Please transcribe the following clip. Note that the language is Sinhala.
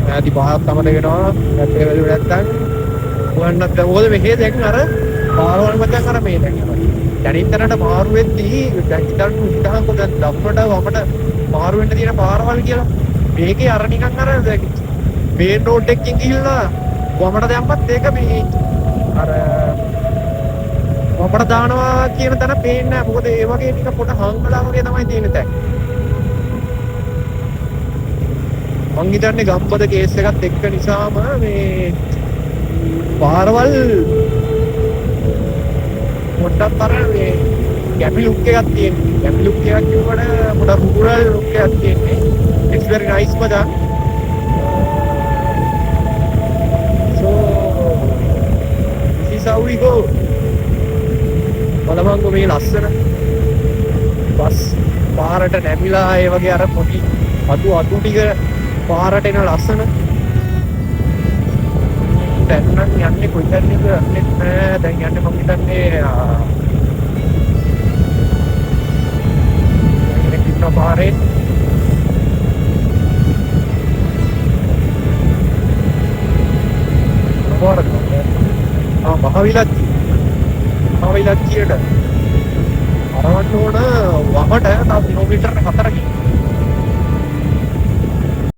ඈති පහක් තමයි වෙනවා. නැත්නම් ඒ වල නැත්තම් උයන්නත් මොකද මෙහෙ දැන් අර පාරවල් මතන් අර මේ දැන් දැනින්තරට මාරු වෙද්දී දැන් හිතන්න උදාහරණයක් දැන් දකුණට වමට මාරු වෙන්න තියෙන පාරවල් කියලා මේකේ අර නිකන් අර මේන් රෝඩ් එකකින් ගිහිල්ලා වමට දැම්මත් ඒක මේ අර වමට දානවා කියන තැන පේන්නේ නැහැ. මොකද ඒ වගේ නිකන් පොඩ හංගලා වගේ තමයි තියෙන තැන. මං හිතන්නේ ගම්පද කේස් එකත් එක්ක නිසාම මේ පාරවල් පොඩ්ඩක් අර මේ ගැපි ලුක් එකක් තියෙනවා. ගැපි ලුක් එකක් කියනකොට පොඩ රුරල් ලුක් එකක් තියෙන්නේ. It's very nice මචං. So this is how we go. බලමංගෝ මේ ලස්සන බස් පාරට නැමිලා ඒ වගේ අර පොඩි අතු ටික පාරට එන ලස්සන දැන් නම් යන්නේ කොයිද යන්නේ නෑ දැන් යන්නේ මම හිතන්නේ ඉන්න පාරේ පාරට මහවිලක්කියට අරවන්න ඕන වමට තව කිලෝමීටර් 4කින්